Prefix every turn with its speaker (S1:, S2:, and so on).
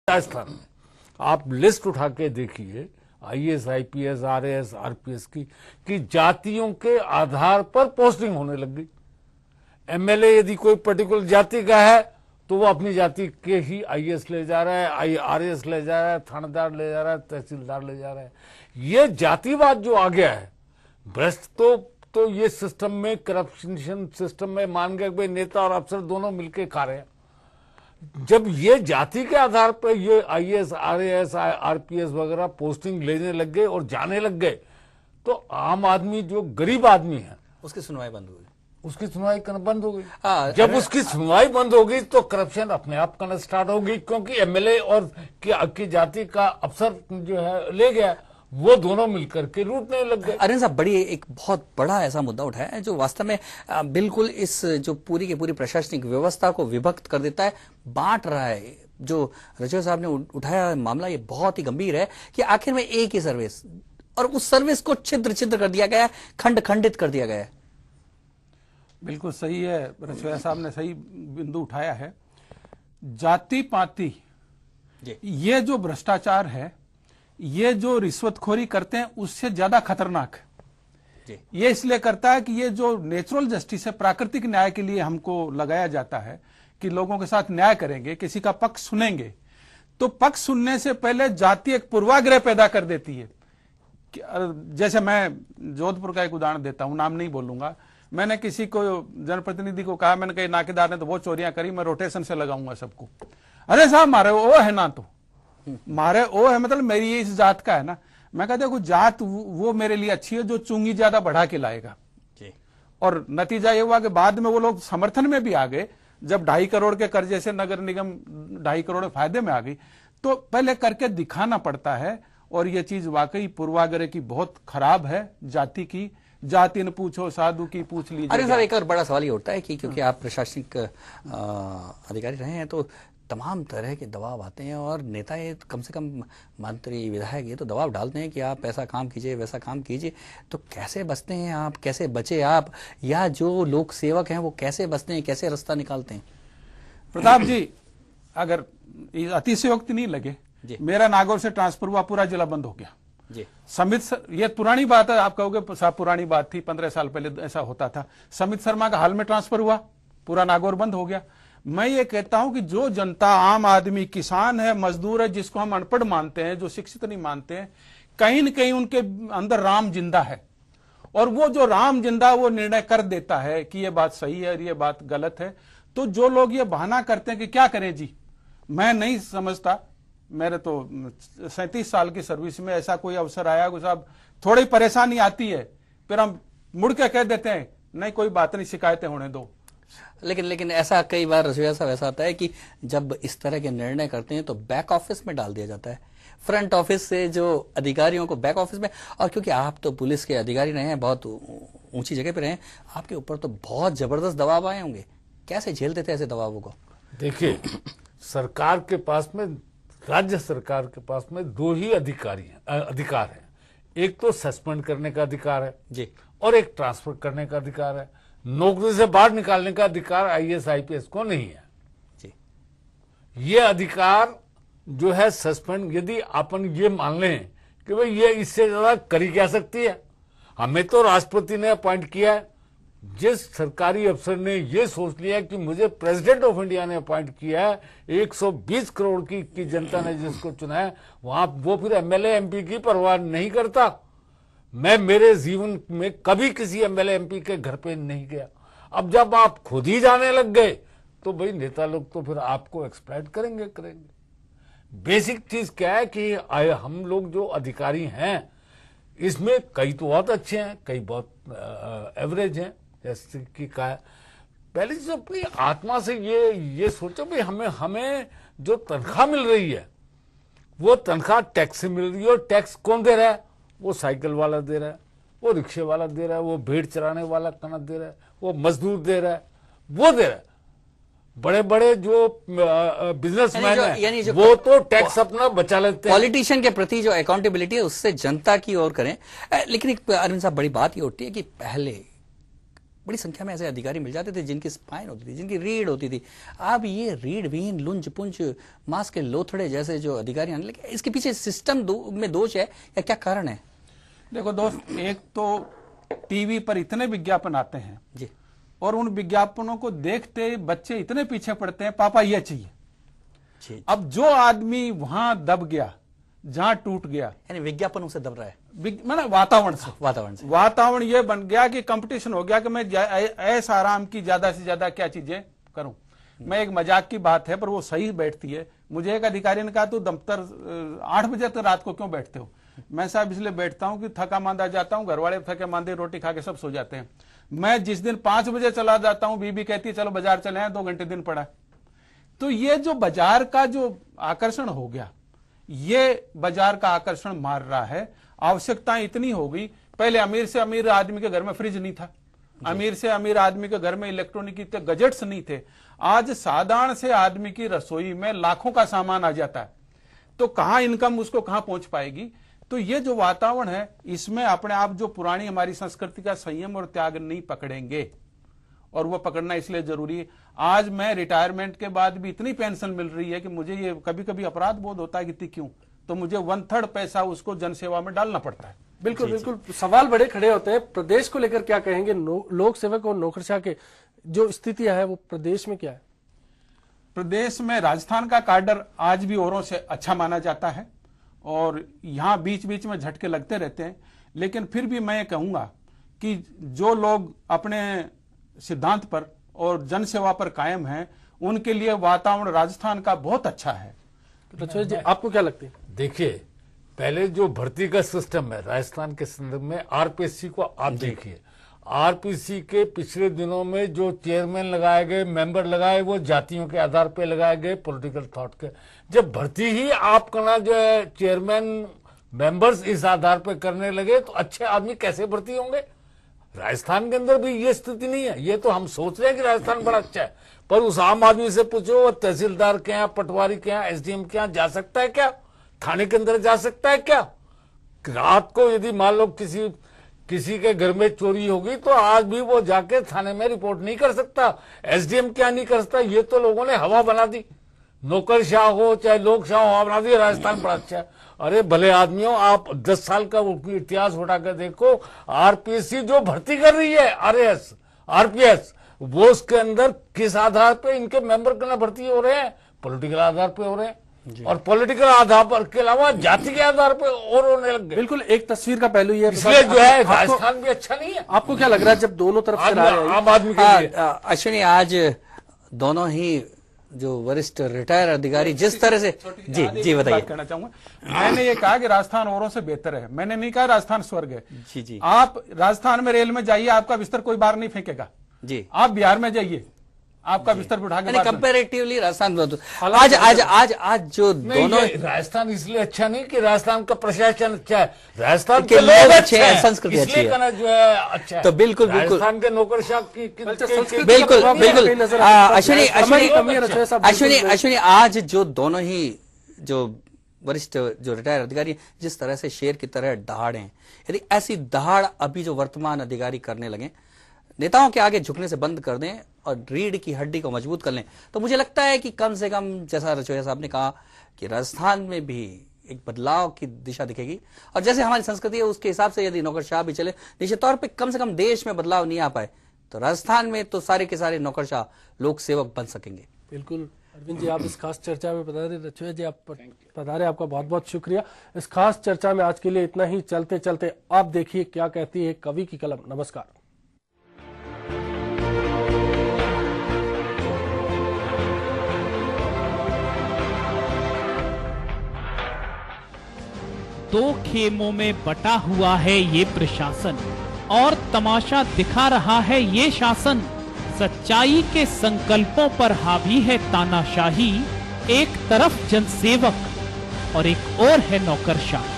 S1: राजस्थान में आप लिस्ट उठा के देखिए आईएएस, आईपीएस, आरएएस, आरपीएस की कि जातियों के आधार पर पोस्टिंग होने लग गई। एमएलए यदि कोई पर्टिकुलर जाति का है तो वो अपनी जाति के ही आईएएस ले जा रहा है, आरएएस ले जा रहा है, थानेदार ले जा रहा है, तहसीलदार ले जा रहा है। ये जातिवाद जो आ गया है भ्रष्ट तो ये सिस्टम में, करप्शन सिस्टम में मान गए भाई नेता और अफसर दोनों मिलकर खा रहे हैं। जब ये जाति के आधार पर ये आईएएस, आरएएस, आरपीएस वगैरह पोस्टिंग लेने लग गए और जाने लग गए तो आम आदमी जो गरीब आदमी है
S2: उसकी सुनवाई बंद हो गई,
S1: उसकी सुनवाई करना बंद हो गई। जब उसकी सुनवाई बंद हो गई तो करप्शन अपने आप करना स्टार्ट हो गई, क्योंकि एमएलए और की जाति का अफसर जो है ले गया, वो दोनों मिलकर के लूटने लग गए।
S2: अरविंद साहब, बड़ी एक बहुत बड़ा ऐसा मुद्दा उठाया है जो वास्तव में बिल्कुल इस जो पूरी की पूरी प्रशासनिक व्यवस्था को विभक्त कर देता है, बांट रहा है। जो रजौया साहब ने उठाया मामला ये बहुत ही गंभीर है कि आखिर में एक ही सर्विस और उस सर्विस को छिद्र छिद्र कर दिया गया है, खंड खंडित कर दिया गया है।
S3: बिल्कुल सही है, रजौया साहब ने सही बिंदु उठाया है। जाति पाति ये जो भ्रष्टाचार है, ये जो रिश्वतखोरी करते हैं उससे ज्यादा खतरनाक है। ये इसलिए करता है कि ये जो नेचुरल जस्टिस है, प्राकृतिक न्याय के लिए हमको लगाया जाता है कि लोगों के साथ न्याय करेंगे, किसी का पक्ष सुनेंगे, तो पक्ष सुनने से पहले जाति एक पूर्वाग्रह पैदा कर देती है। जैसे मैं जोधपुर का एक उदाहरण देता हूं, नाम नहीं बोलूंगा। मैंने किसी को, जनप्रतिनिधि को कहा, मैंने कहा नाकेदार ने तो बहुत चोरियां करी, मैं रोटेशन से लगाऊंगा सबको। अरे साहब मारे वो है ना, तो मारे ओ है मतलब मेरी इस जात का है ना। मैं कहता देखो जात वो मेरे लिए अच्छी है जो चुंगी ज्यादा बढ़ा के लाएगा। और नतीजा ये हुआ कि बाद में वो लोग समर्थन में भी आ गए। जब 2.5 करोड़ के कर्जे से नगर निगम 2.5 करोड़ फायदे में आ गई, तो पहले करके दिखाना पड़ता है। और ये चीज वाकई पूर्वाग्रह की बहुत खराब है। जाति की, जाति न पूछो साधु की पूछ लीजिए।
S2: अरे साहब, एक और बड़ा सवाल ये उठता है कि क्योंकि आप प्रशासनिक अधिकारी रहे हैं तो तमाम तरह के दबाव आते हैं और नेता ये कम से कम मंत्री, विधायक ये तो दबाव डालते हैं कि आप ऐसा काम कीजिए, वैसा काम कीजिए। तो कैसे बचते हैं आप, कैसे बचे आप, या जो लोक सेवक हैं वो कैसे बचते हैं, कैसे रास्ता निकालते हैं?
S3: प्रताप जी, अगर अतिशयोक्ति नहीं लगे, मेरा नागौर से ट्रांसफर हुआ, पूरा जिला बंद हो गया
S2: जी।
S3: समित, ये पुरानी बात है, आप कहोगे साहब पुरानी बात थी, 15 साल पहले ऐसा होता था। समित शर्मा का हाल में ट्रांसफर हुआ, पूरा नागौर बंद हो गया। मैं ये कहता हूं कि जो जनता, आम आदमी, किसान है, मजदूर है, जिसको हम अनपढ़ मानते हैं, जो शिक्षित नहीं मानते हैं, कहीं न कहीं उनके अंदर राम जिंदा है। और वो जो राम जिंदा वो निर्णय कर देता है कि ये बात सही है और ये बात गलत है। तो जो लोग ये बहाना करते हैं कि क्या करें जी, मैं नहीं समझता। मेरे तो 37 साल की सर्विस में ऐसा कोई अवसर आया कि साहब थोड़ी परेशानी आती है, फिर हम मुड़ के कह देते हैं नहीं कोई बात नहीं, शिकायतें होने दो।
S2: लेकिन ऐसा कई बार रजौया साहब ऐसा होता है कि जब इस तरह के निर्णय करते हैं तो बैक ऑफिस में डाल दिया जाता है, फ्रंट ऑफिस से जो अधिकारियों को बैक ऑफिस में। और क्योंकि आप तो पुलिस के अधिकारी रहे हैं, बहुत ऊंची जगह पे रहे हैं, आपके ऊपर तो बहुत जबरदस्त दबाव आए होंगे। कैसे झेलते थे ऐसे दबावों को?
S1: देखिए, सरकार के पास में, राज्य सरकार के पास में 2 ही अधिकार है। एक तो सस्पेंड करने का अधिकार है
S2: जी,
S1: और एक ट्रांसफर करने का अधिकार है। नौकरी से बाहर निकालने का अधिकार आईएएस, आईपीएस को नहीं है
S2: जी।
S1: ये अधिकार जो है सस्पेंड, यदि अपन ये मान लें कि भाई ये इससे ज्यादा करी क्या सकती है। हमें तो राष्ट्रपति ने अपॉइंट किया है। जिस सरकारी अफसर ने ये सोच लिया कि मुझे प्रेसिडेंट ऑफ इंडिया ने अपॉइंट किया है, 120 करोड़ की जनता ने जिसको चुना है, वहां वो फिर एमएलए एमपी की परवाह नहीं करता। मैं मेरे जीवन में कभी किसी एमएलए एमपी के घर पे नहीं गया। अब जब आप खुद ही जाने लग गए तो भाई नेता लोग तो फिर आपको एक्सप्लॉइट करेंगे। बेसिक चीज क्या है कि हम लोग जो अधिकारी हैं इसमें कई तो बहुत अच्छे हैं, कई बहुत एवरेज हैं। जैसे कि पहले चीज अपनी आत्मा से ये सोचो भाई हमें जो तनख्वाह मिल रही है वो तनख्वाह टैक्स से मिल रही है। और टैक्स कौन दे रहा है? वो साइकिल वाला दे रहा है, वो रिक्शे वाला दे रहा है, वो भेड़ चराने वाला कनक दे रहा है, वो मजदूर दे रहा है, वो दे रहा है। बड़े बड़े जो बिजनेसमैन हैं वो तो टैक्स अपना बचा लेते हैं।
S2: पॉलिटिशियन के प्रति जो अकाउंटेबिलिटी है उससे जनता की ओर करें। लेकिन एक अरविंद साहब, बड़ी बात ये उठती है कि पहले बड़ी संख्या में ऐसे अधिकारी मिल जाते थे जिनकी स्पाइन होती थी, जिनकी रीढ़ होती थी। अब ये रीढ़ विहीन, लुंज पुंज, मांस के लोथड़े जैसे जो अधिकारी आने लगे, इसके पीछे सिस्टम में दोष है या क्या कारण है?
S3: देखो दोस्त, एक तो टीवी पर इतने विज्ञापन आते हैं
S2: जी,
S3: और उन विज्ञापनों को देखते बच्चे इतने पीछे पड़ते हैं, पापा ये चाहिए
S2: जी।
S3: अब जो आदमी वहां दब गया, जहां टूट गया,
S2: यानी विज्ञापनों से दब रहा है,
S3: मतलब वातावरण ये बन गया कि कंपटीशन हो गया कि मैं ऐसा आराम की ज्यादा से ज्यादा क्या चीजें करूं। मैं एक मजाक की बात है पर वो सही बैठती है। मुझे एक अधिकारी ने कहा, तू दफ्तर 8 बजे तक रात को क्यों बैठते हो? मैं साहब इसलिए बैठता हूं कि थका मांदा जाता हूं, घर वाले थके मांदे रोटी खा के सब सो जाते हैं। मैं जिस दिन 5 बजे चला जाता हूं, बीबी कहती है चलो बाजार चले हैं, 2 घंटे दिन पड़ा। तो ये जो बाजार का जो आकर्षण हो गया, ये बाजार का आकर्षण मार रहा है। आवश्यकताएं इतनी हो गई, पहले अमीर से अमीर आदमी के घर में फ्रिज नहीं था, अमीर से अमीर आदमी के घर में इलेक्ट्रॉनिक के गजेट्स नहीं थे। आज साधारण से आदमी की रसोई में लाखों का सामान आ जाता है, तो कहां इनकम उसको कहां पहुंच पाएगी? तो ये जो वातावरण है, इसमें अपने आप जो पुरानी हमारी संस्कृति का संयम और त्याग नहीं पकड़ेंगे, और वो पकड़ना इसलिए जरूरी है। आज मैं रिटायरमेंट के बाद भी इतनी पेंशन मिल रही है कि मुझे ये कभी कभी अपराध बोध होता है कि क्यों, तो मुझे 1/3 पैसा उसको जनसेवा में डालना पड़ता है।
S4: बिल्कुल बिल्कुल, सवाल बड़े खड़े होते हैं। प्रदेश को लेकर क्या कहेंगे? लोक सेवक और नौकरशाह के जो स्थितियां है वो प्रदेश में क्या है?
S3: प्रदेश में राजस्थान का कार्डर आज भी औरों से अच्छा माना जाता है, और यहां बीच बीच में झटके लगते रहते हैं, लेकिन फिर भी मैं कहूंगा कि जो लोग अपने सिद्धांत पर और जनसेवा पर कायम हैं, उनके लिए वातावरण राजस्थान का बहुत अच्छा है।
S4: रचोई जी, आपको क्या लगता है?
S1: देखिए, पहले जो भर्ती का सिस्टम है राजस्थान के संदर्भ में, आरपीएससी को आप देखिए, आरपीएससी के पिछले दिनों में जो चेयरमैन लगाए गए, मेंबर लगाए, वो जातियों के आधार पे लगाए गए, पॉलिटिकल थॉट के। जब भर्ती ही आप करना जो है चेयरमैन मेंबर्स इस आधार पे करने लगे, तो अच्छे आदमी कैसे भर्ती होंगे? राजस्थान के अंदर भी ये स्थिति नहीं है। ये तो हम सोच रहे हैं कि राजस्थान बड़ा अच्छा है, पर उस आम आदमी से पूछो, वो तहसीलदार के यहाँ, पटवारी के यहाँ, एसडीएम के यहाँ जा सकता है क्या? थाने के अंदर जा सकता है क्या? रात को यदि मान लो किसी के घर में चोरी होगी, तो आज भी वो जाके थाने में रिपोर्ट नहीं कर सकता, एसडीएम क्या नहीं कर सकता। ये तो लोगों ने हवा बना दी, नौकरशाह हो चाहे लोकशाह हो, हवा बना दी। राजस्थान बड़ा अच्छा है। अरे भले आदमियों, आप 10 साल का इतिहास उठाकर देखो, आरपीएससी जो भर्ती कर रही है, आरएएस, आरपीएस, वो उसके अंदर किस आधार पे इनके मेंबर करना भर्ती हो रहे हैं? पॉलिटिकल आधार पे हो रहे हैं, और पॉलिटिकल आधार पर के अलावा जाति के आधार पे और होने लग गए।
S4: बिल्कुल, एक तस्वीर का पहलू ये
S1: इसलिए जो है राजस्थान भी अच्छा नहीं है।
S4: आपको क्या लग रहा है जब दोनों तरफ से राय आई?
S1: आम आदमी के लिए
S2: अश्विनी, आज दोनों ही जो वरिष्ठ रिटायर अधिकारी जिस तरह से जी बताइए।
S3: कहना चाहूंगा, मैंने ये कहा कि राजस्थान औरों से बेहतर है, मैंने नहीं कहा राजस्थान स्वर्ग है।
S2: जी,
S3: आप राजस्थान में रेल में जाइए, आपका बिस्तर कोई बाहर नहीं फेंकेगा
S2: जी।
S3: आप बिहार में जाइए, आपका बिस्तर उठा के
S2: कंपैरेटिवली राजस्थान आज जो दोनों,
S1: राजस्थान इसलिए अच्छा नहीं कि राजस्थान का प्रशासन अच्छा है, राजस्थान
S2: के लोग अच्छे हैं, संस्कृति अच्छी है,
S1: जो है अच्छा है।
S2: तो बिल्कुल
S1: राजस्थान के नौकरशाह की
S2: बिल्कुल अश्विनी, आज जो दोनों ही जो वरिष्ठ जो रिटायर अधिकारी जिस तरह से शेर की तरह दहाड़ हैं, यदि ऐसी दहाड़ अभी जो वर्तमान अधिकारी करने लगे, नेताओं के आगे झुकने से बंद कर दें और रीढ़ की हड्डी को मजबूत कर लें, तो मुझे लगता है कि कम से कम, जैसा रचोया साहब ने कहा, कि राजस्थान में भी एक बदलाव की दिशा दिखेगी। और जैसे हमारी संस्कृति है उसके हिसाब से यदि नौकरशाह भी चले, निश्चित तौर पे कम से कम देश में बदलाव नहीं आ पाए, तो राजस्थान में तो सारे के सारे नौकरशाह लोक सेवक बन सकेंगे।
S4: बिल्कुल अरविंद जी, आप इस खास चर्चा में पधारे। रचोया जी, आप पधारे, आपका बहुत बहुत शुक्रिया। इस खास चर्चा में आज के लिए इतना ही। चलते चलते आप देखिए क्या कहती है कवि की कलम। नमस्कार।
S5: दो खेमों में बटा हुआ है ये प्रशासन, और तमाशा दिखा रहा है ये शासन। सच्चाई के संकल्पों पर हावी है तानाशाही, एक तरफ जनसेवक और एक और है नौकरशाह।